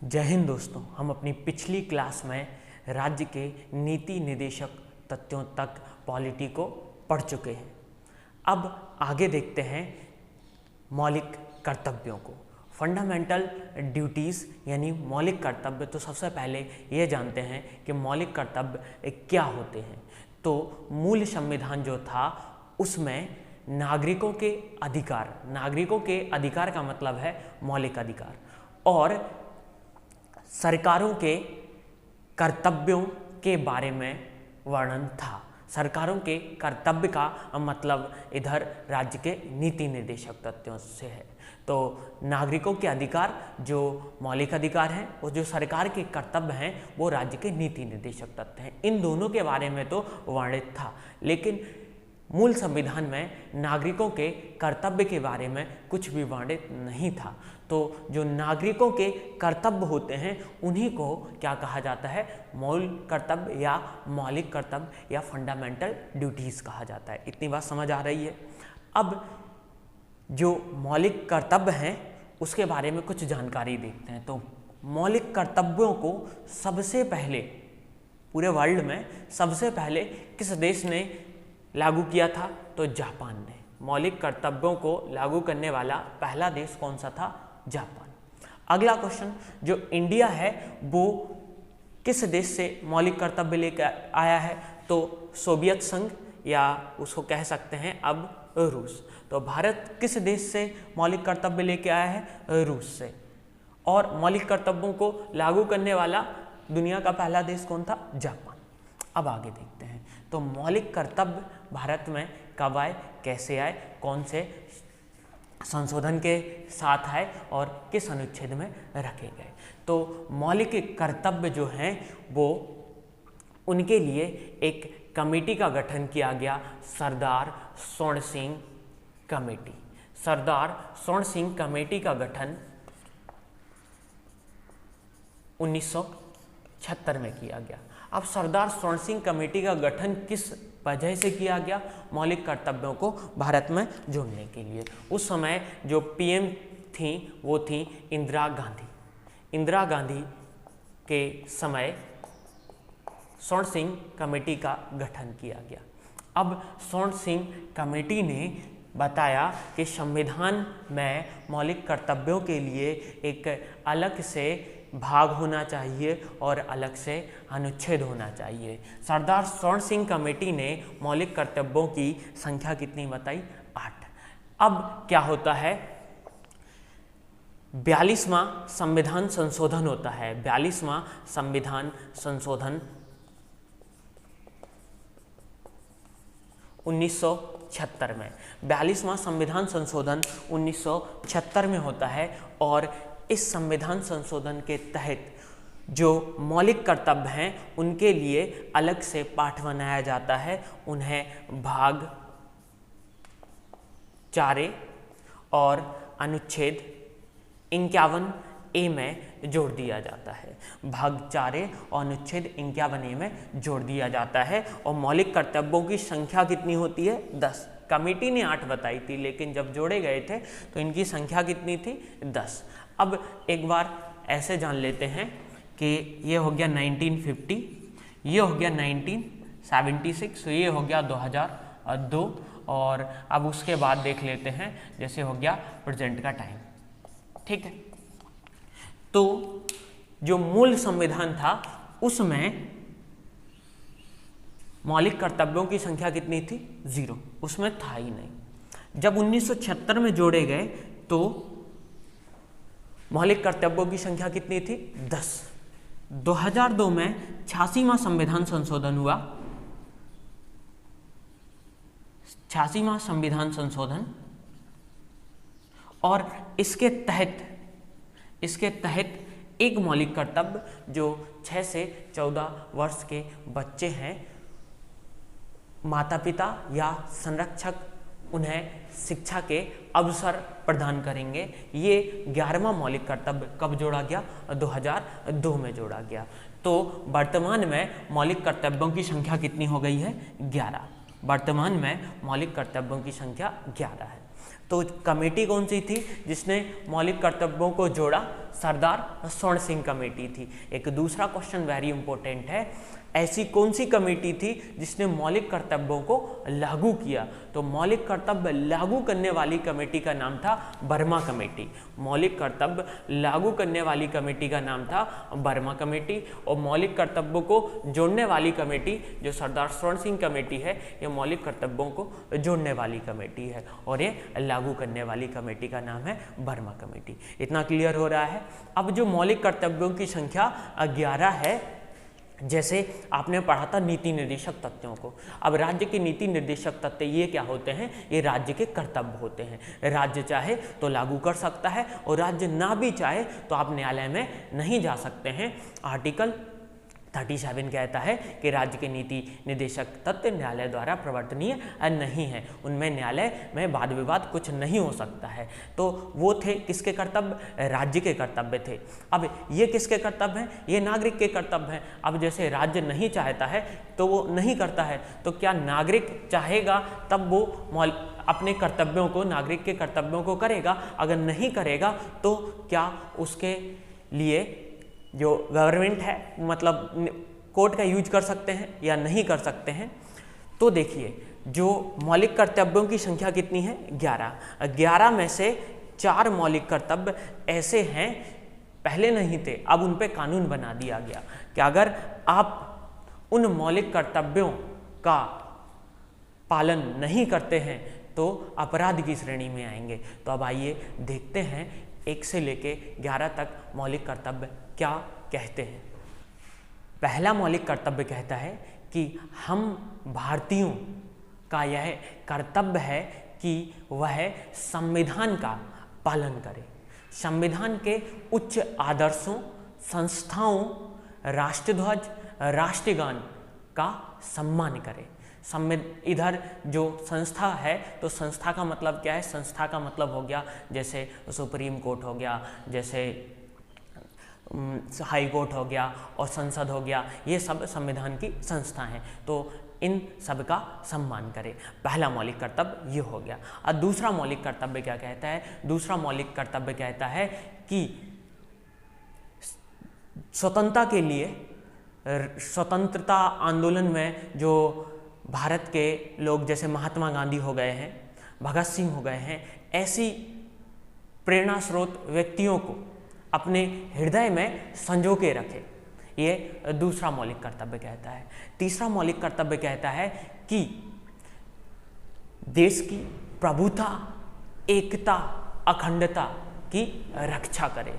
जय हिंद दोस्तों। हम अपनी पिछली क्लास में राज्य के नीति निर्देशक तथ्यों तक पॉलिटी को पढ़ चुके हैं। अब आगे देखते हैं मौलिक कर्तव्यों को। फंडामेंटल ड्यूटीज़ यानी मौलिक कर्तव्य। तो सबसे पहले ये जानते हैं कि मौलिक कर्तव्य क्या होते हैं। तो मूल संविधान जो था उसमें नागरिकों के अधिकार का मतलब है मौलिक अधिकार, और सरकारों के कर्तव्यों के बारे में वर्णन था। सरकारों के कर्तव्य का मतलब इधर राज्य के नीति निर्देशक तथ्यों से है। तो नागरिकों के अधिकार जो मौलिक अधिकार हैं और जो सरकार के कर्तव्य हैं वो राज्य के नीति निर्देशक तथ्य हैं। इन दोनों के बारे में तो वर्णित था, लेकिन मूल संविधान में नागरिकों के कर्तव्य के बारे में कुछ भी वर्णित नहीं था। तो जो नागरिकों के कर्तव्य होते हैं उन्हीं को क्या कहा जाता है? मूल कर्तव्य या मौलिक कर्तव्य या फंडामेंटल ड्यूटीज़ कहा जाता है। इतनी बात समझ आ रही है। अब जो मौलिक कर्तव्य हैं उसके बारे में कुछ जानकारी देखते हैं। तो मौलिक कर्तव्यों को सबसे पहले पूरे वर्ल्ड में सबसे पहले किस देश ने लागू किया था? तो जापान ने। मौलिक कर्तव्यों को लागू करने वाला पहला देश कौन सा था? जापान। अगला क्वेश्चन, जो इंडिया है वो किस देश से मौलिक कर्तव्य लेकर आया है? तो सोवियत संघ या उसको कह सकते हैं अब रूस। तो भारत किस देश से मौलिक कर्तव्य लेके आया है? रूस से। और मौलिक कर्तव्यों को लागू करने वाला दुनिया का पहला देश कौन था? जापान। अब आगे देखते हैं। तो मौलिक कर्तव्य भारत में कब आए, कैसे आए, कौन से संशोधन के साथ आए और किस अनुच्छेद में रखे गए? तो मौलिक कर्तव्य जो हैं वो उनके लिए एक कमेटी का गठन किया गया, सरदार स्वर्ण सिंह कमेटी। सरदार स्वर्ण सिंह कमेटी का गठन 1976 में किया गया। अब सरदार स्वर्ण सिंह कमेटी का गठन किस वजह से किया गया? मौलिक कर्तव्यों को भारत में जोड़ने के लिए। उस समय जो पीएम थी वो थी इंदिरा गांधी। इंदिरा गांधी के समय स्वर्ण सिंह कमेटी का गठन किया गया। अब स्वर्ण सिंह कमेटी ने बताया कि संविधान में मौलिक कर्तव्यों के लिए एक अलग से भाग होना चाहिए और अलग से अनुच्छेद होना चाहिए। सरदार स्वर्ण सिंह कमेटी ने मौलिक कर्तव्यों की संख्या कितनी बताई? 8। अब क्या होता है? 42वां संविधान संशोधन होता है। 42वां संविधान संशोधन 1976 में। 42वां संविधान संशोधन 1976 में होता है, और इस संविधान संशोधन के तहत जो मौलिक कर्तव्य हैं उनके लिए अलग से पाठ बनाया जाता है। उन्हें भाग 4 और अनुच्छेद 51A में जोड़ दिया जाता है। भाग 4 और अनुच्छेद 51A में जोड़ दिया जाता है। और मौलिक कर्तव्यों की संख्या कितनी होती है? 10। कमेटी ने 8 बताई थी, लेकिन जब जोड़े गए थे तो इनकी संख्या कितनी थी? 10। अब एक बार ऐसे जान लेते हैं कि ये हो गया 1950, ये हो गया 1976, ये हो गया 2002, और अब उसके बाद देख लेते हैं जैसे हो गया प्रेजेंट का टाइम। ठीक है। तो जो मूल संविधान था उसमें मौलिक कर्तव्यों की संख्या कितनी थी? 0। उसमें था ही नहीं। जब 1976 में जोड़े गए तो मौलिक कर्तव्यों की संख्या कितनी थी? 10। 2002 में 86वां संविधान संशोधन हुआ। 86वां संविधान संशोधन, और इसके तहत एक मौलिक कर्तव्य जो 6 से 14 वर्ष के बच्चे हैं, माता पिता या संरक्षक उन्हें शिक्षा के अवसर प्रदान करेंगे। ये 11वां मौलिक कर्तव्य कब जोड़ा गया? 2002 में जोड़ा गया। तो वर्तमान में मौलिक कर्तव्यों की संख्या कितनी हो गई है? 11। वर्तमान में मौलिक कर्तव्यों की संख्या 11 है। तो कमेटी कौन सी थी जिसने मौलिक कर्तव्यों को जोड़ा? सरदार स्वर्ण सिंह कमेटी थी। एक दूसरा क्वेश्चन वेरी इंपॉर्टेंट है, ऐसी कौन सी कमेटी थी जिसने मौलिक कर्तव्यों को लागू किया? तो मौलिक कर्तव्य लागू करने वाली कमेटी का नाम था बर्मा कमेटी। मौलिक कर्तव्य लागू करने वाली कमेटी का नाम था बर्मा कमेटी। और मौलिक कर्तव्यों को जोड़ने वाली कमेटी जो सरदार स्वर्ण सिंह कमेटी है, ये मौलिक कर्तव्यों को जोड़ने वाली कमेटी है और ये लागू करने वाली कमेटी का नाम है बर्मा कमेटी। इतना क्लियर हो रहा है। अब जो मौलिक कर्तव्यों की संख्या 11 है, जैसे आपने पढ़ा था नीति निर्देशक तथ्यों को। अब राज्य के नीति निर्देशक तथ्य ये क्या होते हैं? ये राज्य के कर्तव्य होते हैं। राज्य चाहे तो लागू कर सकता है और राज्य ना भी चाहे तो आप न्यायालय में नहीं जा सकते हैं। आर्टिकल 37 कहता है कि राज्य के नीति निर्देशक तथ्य न्यायालय द्वारा प्रवर्तनीय नहीं है, उनमें न्यायालय में वाद विवाद कुछ नहीं हो सकता है। तो वो थे किसके कर्तव्य? राज्य के कर्तव्य थे। अब ये किसके कर्तव्य हैं? ये नागरिक के कर्तव्य हैं। अब जैसे राज्य नहीं चाहता है तो वो नहीं करता है, तो क्या नागरिक चाहेगा तब वो अपने कर्तव्यों को, नागरिक के कर्तव्यों को करेगा? अगर नहीं करेगा तो क्या उसके लिए जो गवर्नमेंट है, मतलब कोर्ट का यूज कर सकते हैं या नहीं कर सकते हैं? तो देखिए, जो मौलिक कर्तव्यों की संख्या कितनी है? 11। 11 में से 4 मौलिक कर्तव्य ऐसे हैं, पहले नहीं थे, अब उन पे कानून बना दिया गया कि अगर आप उन मौलिक कर्तव्यों का पालन नहीं करते हैं तो अपराध की श्रेणी में आएंगे। तो अब आइए देखते हैं 1 से लेके 11 तक मौलिक कर्तव्य क्या कहते हैं। पहला मौलिक कर्तव्य कहता है कि हम भारतीयों का यह कर्तव्य है कि वह संविधान का पालन करे, संविधान के उच्च आदर्शों, संस्थाओं, राष्ट्रध्वज, राष्ट्रगान का सम्मान करे। इधर जो संस्था है, तो संस्था का मतलब क्या है? संस्था का मतलब हो गया जैसे सुप्रीम कोर्ट हो गया, जैसे हाई कोर्ट हो गया और संसद हो गया, ये सब संविधान की संस्था हैं। तो इन सब का सम्मान करें। पहला मौलिक कर्तव्य ये हो गया। और दूसरा मौलिक कर्तव्य क्या कहता है? दूसरा मौलिक कर्तव्य कहता है कि स्वतंत्रता के लिए, स्वतंत्रता आंदोलन में जो भारत के लोग जैसे महात्मा गांधी हो गए हैं, भगत सिंह हो गए हैं, ऐसी प्रेरणा स्रोत व्यक्तियों को अपने हृदय में संजो के रखे, ये दूसरा मौलिक कर्तव्य कहता है। तीसरा मौलिक कर्तव्य कहता है कि देश की प्रभुता, एकता, अखंडता की रक्षा करे।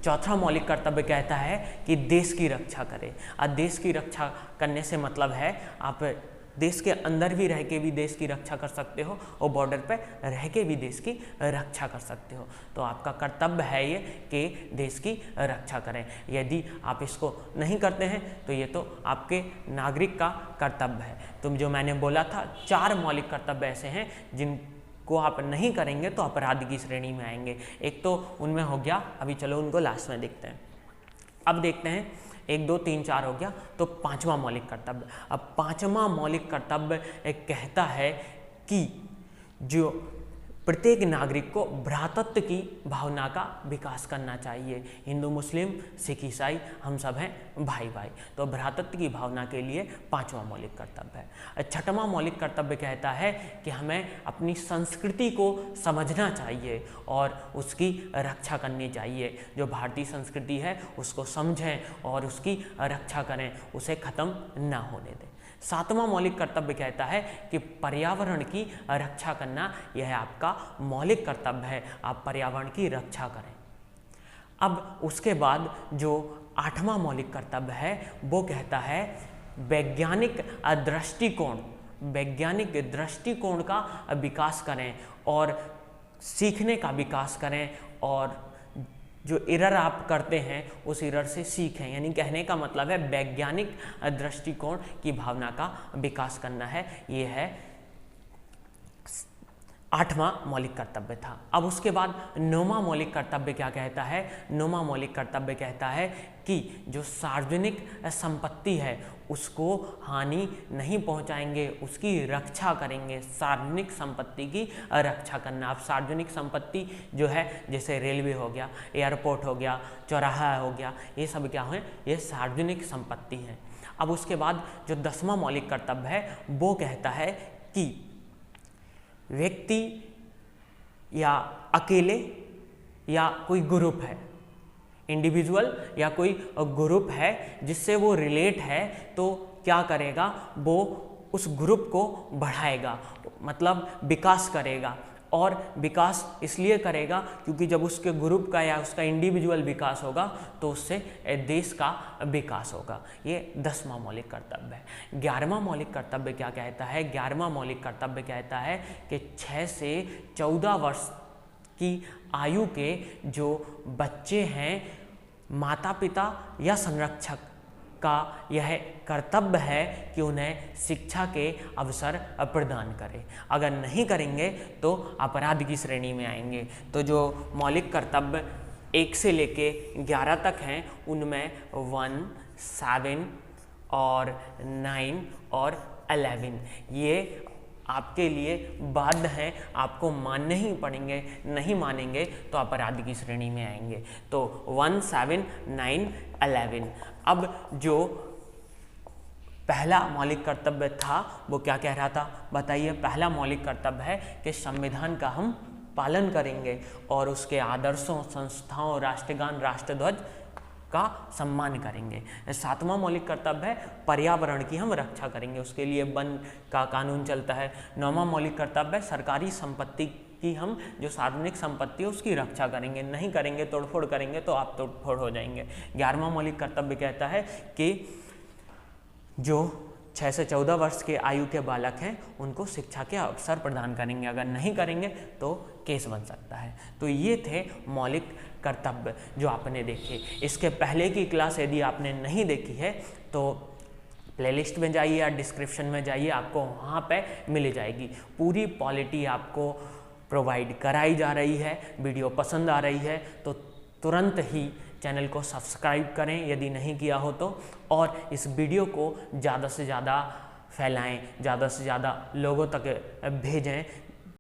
चौथा मौलिक कर्तव्य कहता है कि देश की रक्षा करे। और देश की रक्षा करने से मतलब है आप देश के अंदर भी रह के भी देश की रक्षा कर सकते हो और बॉर्डर पे रह के भी देश की रक्षा कर सकते हो। तो आपका कर्तव्य है ये कि देश की रक्षा करें। यदि आप इसको नहीं करते हैं तो ये तो आपके नागरिक का कर्तव्य है। तो जो मैंने बोला था 4 मौलिक कर्तव्य ऐसे हैं जिनको आप नहीं करेंगे तो अपराध की श्रेणी में आएंगे। एक तो उनमें हो गया, अभी चलो उनको लास्ट में देखते हैं। अब देखते हैं 1 2 3 4 हो गया, तो 5वां मौलिक कर्तव्य। अब 5वां मौलिक कर्तव्य एक कहता है कि जो प्रत्येक नागरिक को भ्रातृत्व की भावना का विकास करना चाहिए। हिंदू, मुस्लिम, सिख, ईसाई हम सब हैं भाई भाई। तो भ्रातृत्व की भावना के लिए 5वां मौलिक कर्तव्य है। 6वां मौलिक कर्तव्य कहता है कि हमें अपनी संस्कृति को समझना चाहिए और उसकी रक्षा करनी चाहिए। जो भारतीय संस्कृति है उसको समझें और उसकी रक्षा करें, उसे ख़त्म ना होने दें। 7वां मौलिक कर्तव्य कहता है कि पर्यावरण की रक्षा करना यह आपका मौलिक कर्तव्य है, आप पर्यावरण की रक्षा करें। अब उसके बाद जो 8वां मौलिक कर्तव्य है वो कहता है वैज्ञानिक दृष्टिकोण का विकास करें और सीखने का विकास करें और जो एरर आप करते हैं उस एरर से सीखें। यानी कहने का मतलब है वैज्ञानिक दृष्टिकोण की भावना का विकास करना है। ये है 8वां मौलिक कर्तव्य था। अब उसके बाद 9वां मौलिक कर्तव्य क्या कहता है? 9वां मौलिक कर्तव्य कहता है कि जो सार्वजनिक संपत्ति है उसको हानि नहीं पहुंचाएंगे, उसकी रक्षा करेंगे। सार्वजनिक संपत्ति की रक्षा करना। अब सार्वजनिक संपत्ति जो है जैसे रेलवे हो गया, एयरपोर्ट हो गया, चौराहा हो गया, ये सब क्या है? ये सार्वजनिक संपत्ति है। अब उसके बाद जो 10वां मौलिक कर्तव्य है वो कहता है कि व्यक्ति या अकेले या कोई ग्रुप है, इंडिविजुअल या कोई ग्रुप है जिससे वो रिलेट है, तो क्या करेगा? वो उस ग्रुप को बढ़ाएगा, मतलब विकास करेगा। और विकास इसलिए करेगा क्योंकि जब उसके ग्रुप का या उसका इंडिविजुअल विकास होगा तो उससे देश का विकास होगा। ये 10वां मौलिक कर्तव्य है। 11वां मौलिक कर्तव्य क्या कहता है? 11वां मौलिक कर्तव्य कहता है कि 6 से 14 वर्ष की आयु के जो बच्चे हैं, माता पिता या संरक्षक का यह कर्तव्य है कि उन्हें शिक्षा के अवसर प्रदान करें। अगर नहीं करेंगे तो अपराध की श्रेणी में आएंगे। तो जो मौलिक कर्तव्य 1 से लेके 11 तक हैं उनमें 1, 7 और 9 और 11 ये आपके लिए बाध्य हैं, आपको मानने ही पड़ेंगे। नहीं मानेंगे तो अपराध की श्रेणी में आएंगे। तो 1, 7, 9, 11। अब जो पहला मौलिक कर्तव्य था वो क्या कह रहा था? बताइए। पहला मौलिक कर्तव्य है कि संविधान का हम पालन करेंगे और उसके आदर्शों, संस्थाओं, राष्ट्रगान, राष्ट्रध्वज का सम्मान करेंगे। 7वां मौलिक कर्तव्य है पर्यावरण की हम रक्षा करेंगे, उसके लिए वन का कानून चलता है। 9वां मौलिक कर्तव्य है सरकारी संपत्ति की हम जो सार्वजनिक संपत्ति है उसकी रक्षा करेंगे। नहीं करेंगे, तोड़फोड़ करेंगे तो आप तोड़फोड़ हो जाएंगे। 11वां मौलिक कर्तव्य कहता है कि जो 6 से 14 वर्ष के आयु के बालक हैं उनको शिक्षा के अवसर प्रदान करेंगे। अगर नहीं करेंगे तो केस बन सकता है। तो ये थे मौलिक कर्तव्य जो आपने देखे। इसके पहले की क्लास यदि आपने नहीं देखी है तो प्लेलिस्ट में जाइए या डिस्क्रिप्शन में जाइए, आपको वहाँ पे मिल जाएगी। पूरी पॉलिटी आपको प्रोवाइड कराई जा रही है। वीडियो पसंद आ रही है तो तुरंत ही चैनल को सब्सक्राइब करें यदि नहीं किया हो तो, और इस वीडियो को ज़्यादा से ज़्यादा फैलाएं, ज़्यादा से ज़्यादा लोगों तक भेजें